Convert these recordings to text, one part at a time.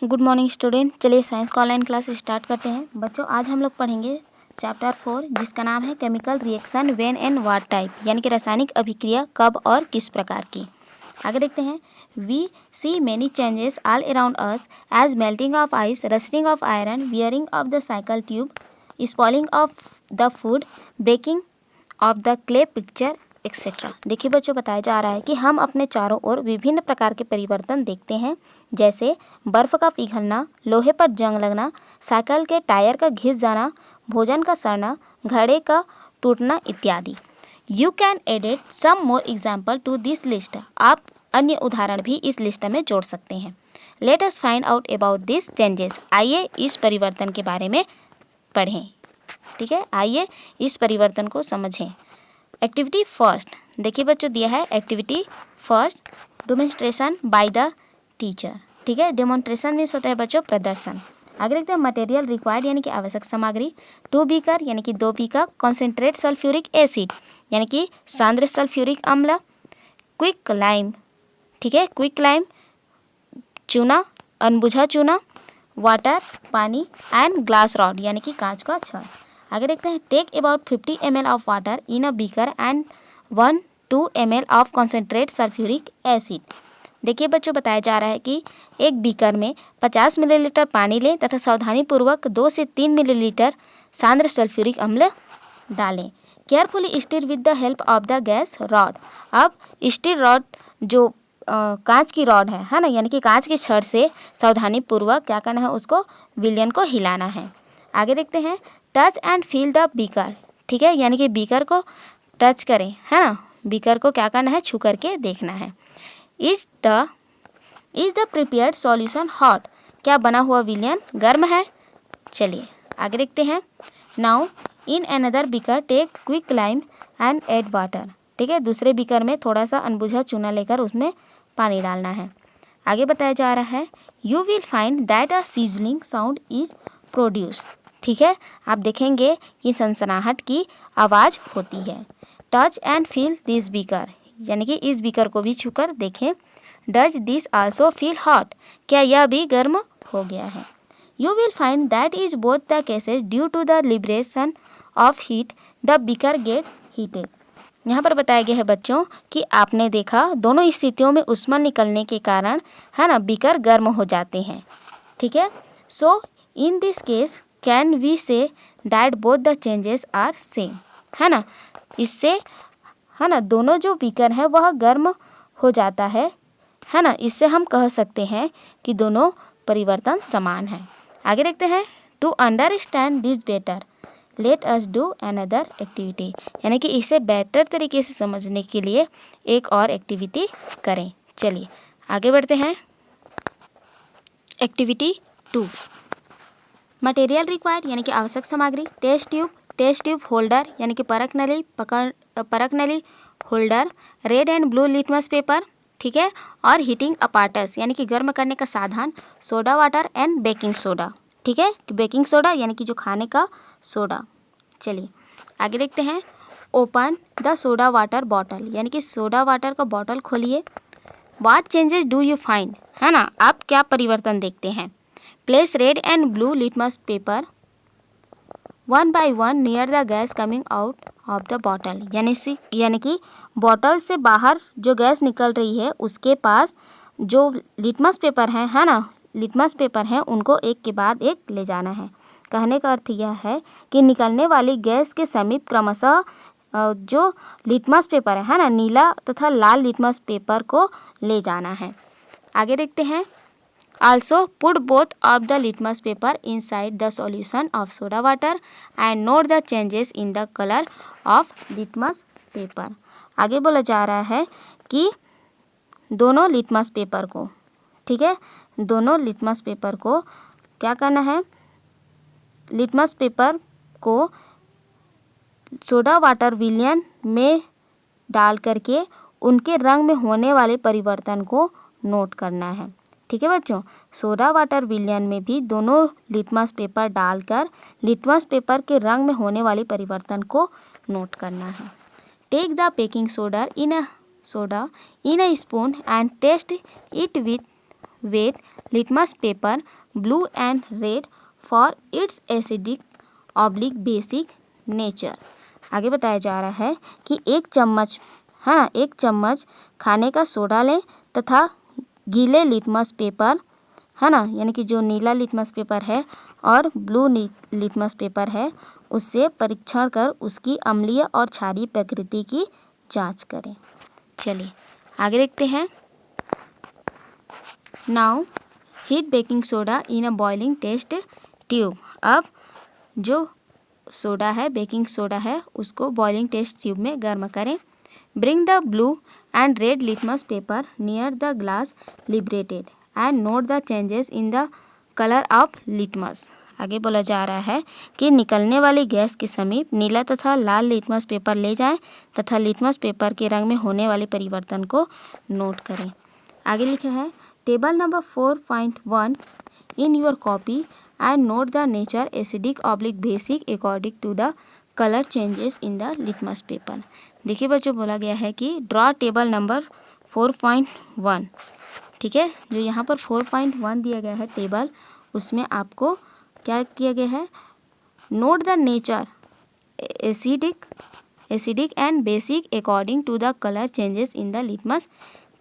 Good morning student. चलिए science का online class start करते हैं। बच्चों आज हम लोग पढ़ेंगे चैप्टर 4 जिसका नाम है chemical reaction when and what type, यानी कि रासायनिक अभिक्रिया कब और किस प्रकार की। आगे देखते हैं। We see many changes all around us as melting of ice, rusting of iron, wearing of the cycle tube, spoiling of the food, breaking of the clay picture etcetera. देखिए बच्चों, बताया जा रहा है कि हम अपने चारों ओर विभिन्न प्रकार के परिवर्तन देखते हैं, जैसे बर्फ़ का पिघलना, लोहे पर जंग लगना, साइकिल के टायर का घिस जाना, भोजन का सड़ना, घड़े का टूटना इत्यादि। You can edit some more example to this list. आप अन्य उदाहरण भी इस लिस्ट में जोड़ सकते हैं। Let us find out about this changes. आइए इस परिवर्तन के बारे में पढ़ें। ठीक है, आइए इस परिवर्तन को समझें। एक्टिविटी फर्स्ट, देखिए बच्चों दिया है activity first, demonstration by the teacher. ठीक है, डेमोन्स्ट्रेशन मीन्स होता है बच्चों प्रदर्शन। आगे देखते हैं मटेरियल रिक्वायर्ड यानी कि आवश्यक सामग्री, 2 बीकर यानी कि 2 बीकर, कॉन्सेंट्रेट सल्फ्यूरिक एसिड यानी कि सांद्र सल्फ्यूरिक अम्ल, क्विक लाइम, ठीक है क्विक लाइम, चूना अनबुझा चूना, वाटर पानी, एंड ग्लास रॉड यानी कि कांच का छड़। आगे देखते हैं। Take about 50 ml of water in a beaker and 1-2 ml of concentrate sulphuric acid. देखिए बच्चों, बताया जा रहा है कि एक बीकर में 50 मिलीलीटर पानी लें तथा सावधानीपूर्वक 2 से 3 मिलीलीटर सांद्र सल्फ्यूरिक अम्ल डालें। Carefully stir with the help of the gas rod. अब स्टील रॉड जो कांच की रॉड है ना, यानी कि कांच की छड़ से सावधानीपूर्वक क्या करना है, उसको विलयन को हिलाना है। आगे देखते हैं। Touch and feel the beaker, ठीक है, यानी कि बीकर को टच करें, है ना, बीकर को क्या करना है, छू करके देखना है। Is the prepared solution hot, क्या बना हुआ विलयन गर्म है। चलिए आगे देखते हैं। Now in another beaker take quick lime and add water. ठीक है, दूसरे बीकर में थोड़ा सा अनबुझा चूना लेकर उसमें पानी डालना है। आगे बताया जा रहा है। You will find that a sizzling sound is produce. ठीक है, आप देखेंगे कि सनसनाहट की आवाज़ होती है। Touch and feel this beaker, यानी कि इस बीकर को भी छूकर देखें। Does this also feel hot, क्या यह भी गर्म हो गया है। You will find that is both the cases due to the liberation of heat the beaker gets heated. यहाँ पर बताया गया है बच्चों कि आपने देखा दोनों स्थितियों में ऊष्मा निकलने के कारण, है ना, बीकर गर्म हो जाते हैं। ठीक है, so in this case can we say that both the changes are same, है ना, इससे, है ना, दोनों जो बीकर है वह गर्म हो जाता है ना, इससे हम कह सकते हैं कि दोनों परिवर्तन समान हैं। आगे देखते हैं। To understand this better let us do another activity, यानी कि इसे बेहतर तरीके से समझने के लिए एक और एक्टिविटी करें। चलिए आगे बढ़ते हैं। एक्टिविटी 2, मटेरियल रिक्वायर्ड यानी कि आवश्यक सामग्री, टेस्ट ट्यूब होल्डर यानी कि परख नली holder, red and blue litmus paper, ठीक है, और हीटिंग अपार्टस यानी कि गर्म करने का साधन, soda water and baking soda. ठीक है, बेकिंग सोडा यानी कि जो खाने का सोडा। चलिए आगे देखते हैं। Open the soda water bottle, यानी कि सोडा वाटर का बॉटल खोलिए। What changes do you find, है ना, आप क्या परिवर्तन देखते हैं। Place red and blue litmus paper 1 by 1 near the gas coming out of the bottle, यानी कि बॉटल से बाहर जो गैस निकल रही है उसके पास जो लिटमस पेपर है ना, लिटमस पेपर हैं उनको एक के बाद एक ले जाना है। कहने का अर्थ यह है कि निकलने वाली गैस के समीप क्रमशः जो लिटमस पेपर है ना, नीला तथा लाल लिटमस पेपर को ले जाना है। आगे देखते हैं। Also put both of the litmus paper inside the solution of soda water and note the changes in the color of litmus paper। आगे बोला जा रहा है कि दोनों लिटमस पेपर को, ठीक है, दोनों लिटमस पेपर को क्या करना है, लिटमस पेपर को सोडा वाटर विलयन में डाल करके उनके रंग में होने वाले परिवर्तन को नोट करना है। ठीक है बच्चों, सोडा वाटर विलयन में भी दोनों लिटमस पेपर डालकर लिटमस पेपर के रंग में होने वाले परिवर्तन को नोट करना है। Take the baking soda in a spoon and test it with weight litmus paper blue and red for its acidic basic nature। आगे बताया जा रहा है कि एक चम्मच है ना, एक चम्मच खाने का सोडा लें तथा गीले लिटमस पेपर है ना, यानी कि जो नीला लिटमस पेपर है और ब्लू लिटमस पेपर है, उससे परीक्षण कर उसकी अम्लीय और क्षारीय प्रकृति की जांच करें। चलिए आगे देखते हैं। Now heat baking soda in a boiling test tube. अब जो सोडा है, बेकिंग सोडा है, उसको बॉइलिंग टेस्ट ट्यूब में गर्म करें। Bring the blue and red litmus paper near the glass liberated and note the changes in the colour of litmus. आगे बोला जा रहा है कि निकलने वाली गैस के समीप नीला तथा लाल लिटमस पेपर ले जाएं तथा लिटमस पेपर के रंग में होने वाले परिवर्तन को नोट करें। आगे लिखा है table number 4.1 in your copy and note the nature acidic basic according to the colour changes in the litmus paper. देखिए बच्चों, बोला गया है कि ड्रॉ टेबल नंबर 4.1। ठीक है, जो यहाँ पर 4.1 दिया गया है टेबल, उसमें आपको क्या किया गया है, note the nature acidic and basic according to the colour changes in the litmus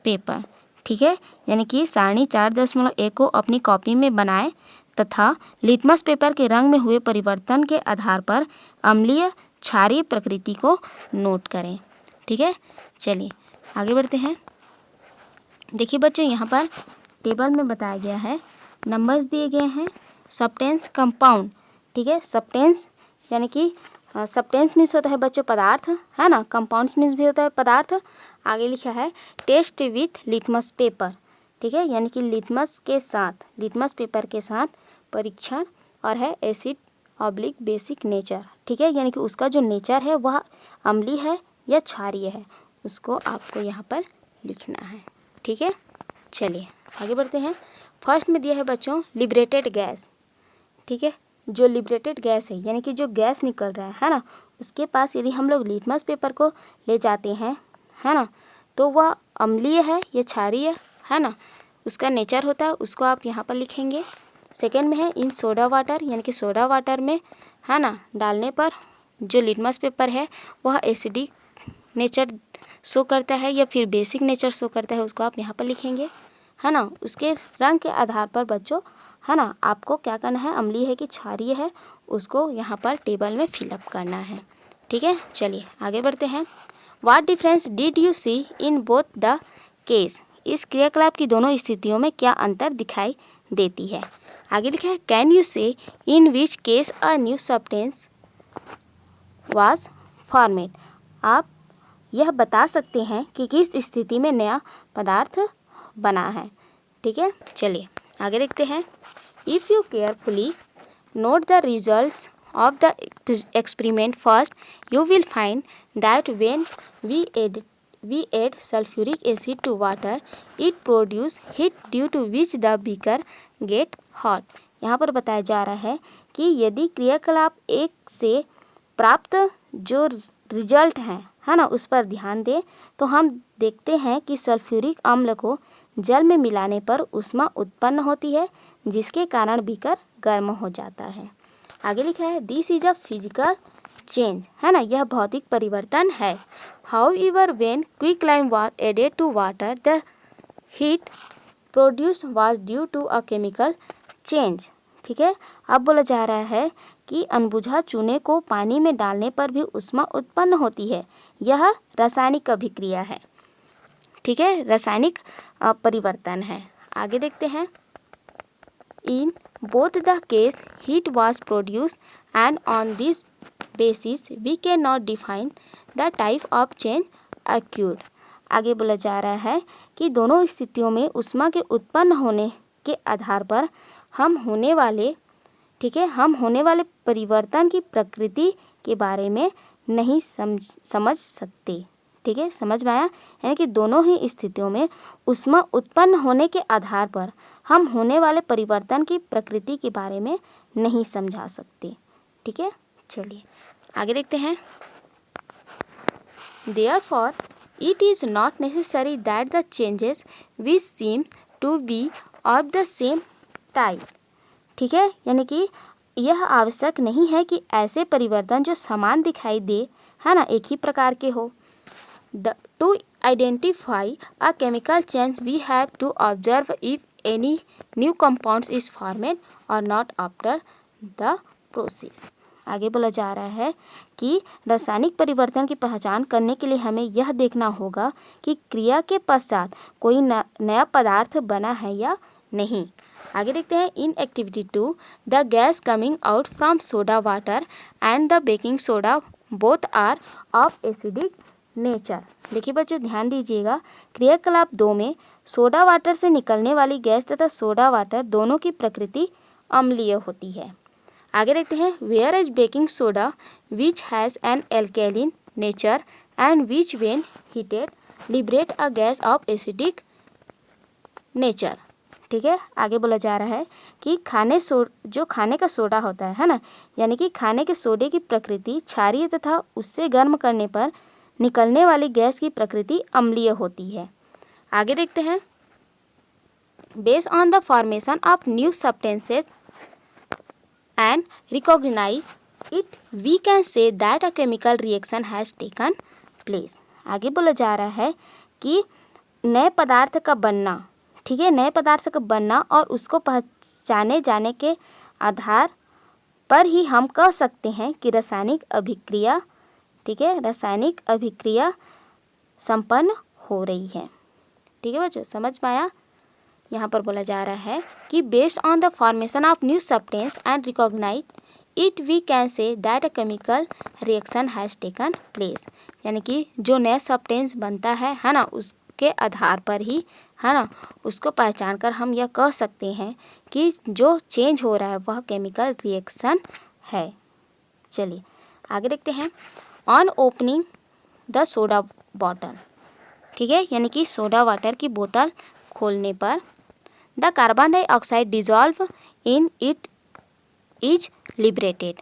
paper. ठीक है, यानी कि सारणी 4.1 को अपनी कॉपी में बनाएं तथा लिटमस पेपर के रंग में हुए परिवर्तन के आधार पर अम्लीय क्षारीय प्रकृति को नोट करें। ठीक है, चलिए आगे बढ़ते हैं। देखिए बच्चों, यहाँ पर टेबल में बताया गया है, नंबर्स दिए गए हैं, सब्सटेंस कंपाउंड। ठीक है, सब्सटेंस यानी कि सब्सटेंस मीन्स होता है बच्चों पदार्थ, है ना, कंपाउंड्स मीन्स भी होता है पदार्थ। आगे लिखा है टेस्ट विथ लिटमस पेपर। ठीक है, यानी कि लिटमस के साथ, लिटमस पेपर के साथ परीक्षण, और है एसिड/बेसिक नेचर। ठीक है, यानी कि उसका जो नेचर है वह अम्लीय है या क्षारीय है, उसको आपको यहाँ पर लिखना है। ठीक है, चलिए आगे बढ़ते हैं। फर्स्ट में दिया है बच्चों लिबरेटेड गैस। ठीक है, जो लिबरेटेड गैस है यानी कि जो गैस निकल रहा है ना, उसके पास यदि हम लोग लिटमस पेपर को ले जाते हैं, है ना, तो वह अम्लीय है या क्षारीय है ना, उसका नेचर होता है, उसको आप यहाँ पर लिखेंगे। सेकेंड में है इन सोडा वाटर, यानी कि सोडा वाटर में, है ना, डालने पर जो लिटमस पेपर है वह एसिडिक नेचर शो करता है या फिर बेसिक नेचर शो करता है, उसको आप यहाँ पर लिखेंगे, है ना। उसके रंग के आधार पर बच्चों, है ना, आपको क्या करना है, अम्लीय है कि क्षारीय है, उसको यहाँ पर टेबल में फिलअप करना है। ठीक है, चलिए आगे बढ़ते हैं। What difference did you see in both the case. इस क्रियाकलाप की दोनों स्थितियों में क्या अंतर दिखाई देती है। आगे लिखा है can you say in which case a new substance was formed. आप यह बता सकते हैं कि किस स्थिति में नया पदार्थ बना है। ठीक है, चलिए आगे देखते हैं। If you carefully note the results of the experiment first, you will find that when we add sulfuric acid to water, it produce heat due to which the beaker get hot। यहाँ पर बताया जा रहा है कि यदि क्रियाकलाप एक से प्राप्त जो रिजल्ट हैं, है ना, उस पर ध्यान दें तो हम देखते हैं कि सल्फ्यूरिक अम्ल को जल में मिलाने पर ऊष्मा उत्पन्न होती है, जिसके कारण बीकर गर्म हो जाता है। आगे लिखा है this is a physical change, है ना, यह भौतिक परिवर्तन है। However when quicklime was added to water the heat produced was due to a chemical change. ठीक है, अब बोला जा रहा है कि अनबुझा चूने को पानी में डालने पर भी ऊष्मा उत्पन्न होती है, यह रासायनिक अभिक्रिया है। ठीक है, रासायनिक परिवर्तन है। आगे देखते हैं। इन both the case heat was produced and on this basis we cannot define the type of change occurred। आगे बोला जा रहा है कि दोनों स्थितियों में ऊष्मा के उत्पन्न होने के आधार पर हम होने वाले, ठीक है, हम होने वाले परिवर्तन की प्रकृति के बारे में नहीं समझ सकते। ठीक है, समझ में आया, यानी कि दोनों ही स्थितियों में ऊष्मा उत्पन्न होने के आधार पर हम होने वाले परिवर्तन की प्रकृति के बारे में नहीं समझा सकते। ठीक है, चलिए आगे देखते हैं। Therefore, it is not necessary that the changes which seem to be of the same type, ठीक है, यानी कि यह आवश्यक नहीं है कि ऐसे परिवर्तन जो समान दिखाई दे, है ना, एक ही प्रकार के हो। To identify a chemical change we have to observe if any new compounds is formed और नॉट आफ्टर द प्रोसेस। आगे बोला जा रहा है कि रासायनिक परिवर्तन की पहचान करने के लिए हमें यह देखना होगा कि क्रिया के पश्चात कोई नया पदार्थ बना है या नहीं। आगे देखते हैं, in activity 2 the gas coming out from soda water and the baking soda both are of acidic nature. देखिए बच्चों, ध्यान दीजिएगा, क्रियाकलाप 2 में सोडा वाटर से निकलने वाली गैस तथा सोडा वाटर दोनों की प्रकृति अम्लीय होती है। आगे देखते हैं, whereas baking soda which has an alkaline nature and which when heated liberate a gas of acidic nature. ठीक है, आगे बोला जा रहा है कि जो खाने का सोडा होता है ना, यानी कि खाने के सोडे की प्रकृति क्षारीय तथा उससे गर्म करने पर निकलने वाली गैस की प्रकृति अम्लीय होती है। आगे देखते हैं, based on the formation of new substances and recognize it, we can say that a chemical reaction has taken place। आगे बोला जा रहा है कि नए पदार्थ का बनना, ठीक है, नए पदार्थ का बनना और उसको पहचाने जाने के आधार पर ही हम कह सकते हैं कि रासायनिक अभिक्रिया, ठीक है, रासायनिक अभिक्रिया संपन्न हो रही है। ठीक है बच्चों, समझ में आया। यहाँ पर बोला जा रहा है कि based on the formation of new substance and recognise it we can say that a chemical reaction has taken place, यानी कि जो नया सब्सटेंस बनता है ना, उसके आधार पर ही, है ना, उसको पहचान कर हम यह कह सकते हैं कि जो चेंज हो रहा है वह केमिकल रिएक्शन है। चलिए आगे देखते हैं, on opening the soda bottle, ठीक है, यानी कि सोडा वाटर की बोतल खोलने पर the carbon dioxide dissolve in it is liberated,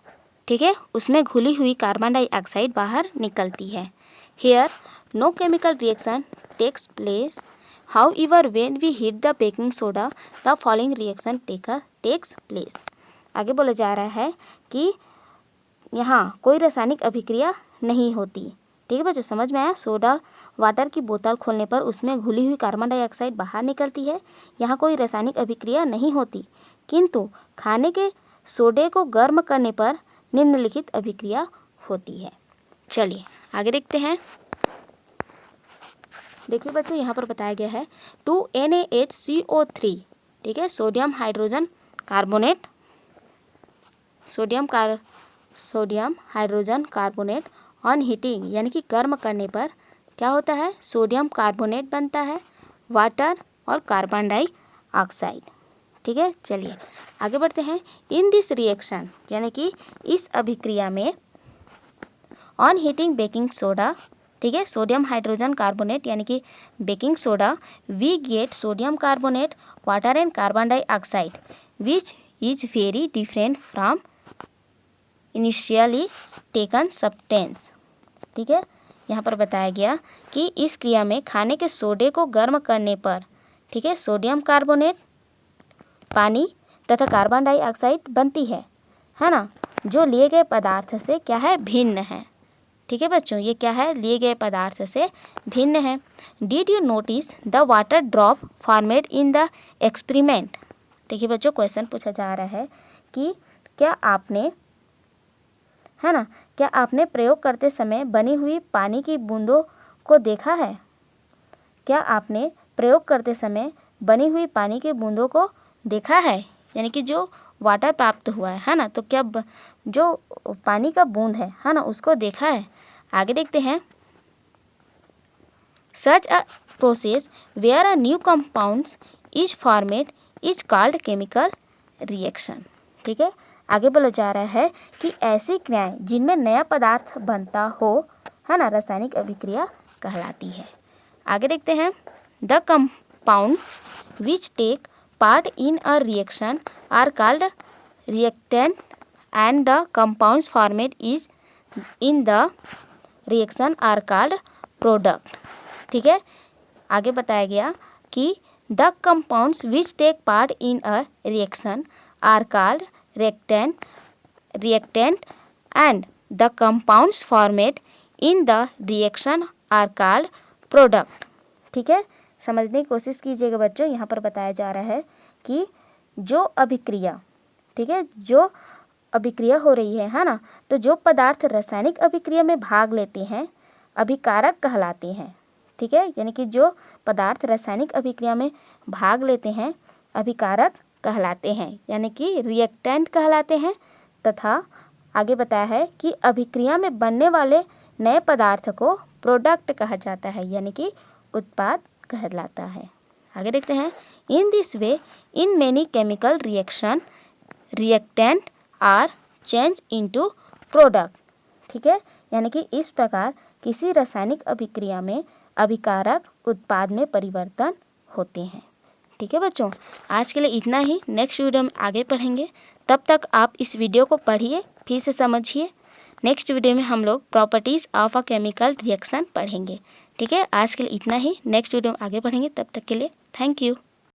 ठीक है, उसमें घुली हुई कार्बन डाइऑक्साइड बाहर निकलती है। Here no chemical reaction takes place, however when we heat the baking soda the following reaction takes place. आगे बोला जा रहा है कि यहाँ कोई रासायनिक अभिक्रिया नहीं होती। ठीक है बच्चों, समझ में आया। सोडा वाटर की बोतल खोलने पर उसमें घुली हुई कार्बन डाइऑक्साइड बाहर निकलती है। यहाँ कोई रासायनिक अभिक्रिया नहीं होती, किंतु खाने के सोडे को गर्म करने पर निम्नलिखित अभिक्रिया होती है। चलिए आगे देखते हैं। देखिए बच्चों, यहाँ पर बताया गया है 2NaHCO3, ठीक है, sodium hydrogen carbonate, sodium hydrogen carbonate on heating, यानी कि गर्म करने पर क्या होता है, सोडियम कार्बोनेट बनता है, वाटर और कार्बन डाइऑक्साइड। ठीक है, चलिए आगे बढ़ते हैं। इन दिस रिएक्शन, यानी कि इस अभिक्रिया में ऑन हीटिंग बेकिंग सोडा, ठीक है, सोडियम हाइड्रोजन कार्बोनेट यानी कि baking soda, we get sodium carbonate, water and carbon dioxide which is very different from initially taken substance. ठीक है, यहाँ पर बताया गया कि इस क्रिया में खाने के सोडे को गर्म करने पर, ठीक है, सोडियम कार्बोनेट, पानी तथा कार्बन डाइऑक्साइड बनती है ना, जो लिए गए पदार्थ से क्या है, भिन्न है। ठीक है बच्चों, ये क्या है, लिए गए पदार्थ से भिन्न है। Did you notice the water drop formed in the experiment. देखिए बच्चों, क्वेश्चन पूछा जा रहा है कि क्या आपने, है ना, क्या आपने प्रयोग करते समय बनी हुई पानी की बूंदों को देखा है। क्या आपने प्रयोग करते समय बनी हुई पानी की बूंदों को देखा है, यानी कि जो वाटर प्राप्त हुआ है ना, तो क्या जो पानी का बूंद है ना, उसको देखा है। आगे देखते हैं। Such a process where a new compounds is formed is called chemical reaction. ठीक है, आगे बोला जा रहा है कि ऐसी क्रियाएं जिनमें नया पदार्थ बनता हो, है ना, रासायनिक अभिक्रिया कहलाती है। आगे देखते हैं। The compounds which take part in a reaction are called reactant and the compounds formed is in the reaction are called product. ठीक है, आगे बताया गया कि the compounds which take part in a reaction are called reactant and the compounds formed in the reaction are called product। ठीक है, समझने की कोशिश कीजिएगा बच्चों। यहाँ पर बताया जा रहा है कि जो अभिक्रिया, ठीक है, जो अभिक्रिया हो रही है ना, तो जो पदार्थ रासायनिक अभिक्रिया में भाग लेते हैं अभिकारक कहलाते हैं। ठीक है, यानी कि जो पदार्थ रासायनिक अभिक्रिया में भाग लेते हैं अभिकारक कहलाते हैं, यानी कि रिएक्टेंट कहलाते हैं। तथा आगे बताया है कि अभिक्रिया में बनने वाले नए पदार्थ को प्रोडक्ट कहा जाता है, यानी कि उत्पाद कहलाता है। आगे देखते हैं, in this way in many chemical reaction reactant are change into product. ठीक है, यानी कि इस प्रकार किसी रासायनिक अभिक्रिया में अभिकारक उत्पाद में परिवर्तन होते हैं। ठीक है बच्चों, आज के लिए इतना ही। नेक्स्ट वीडियो में आगे पढ़ेंगे। तब तक आप इस वीडियो को पढ़िए, फिर से समझिए। नेक्स्ट वीडियो में हम लोग properties of a chemical reaction पढ़ेंगे। ठीक है, आज के लिए इतना ही। नेक्स्ट वीडियो में आगे पढ़ेंगे। तब तक के लिए थैंक यू।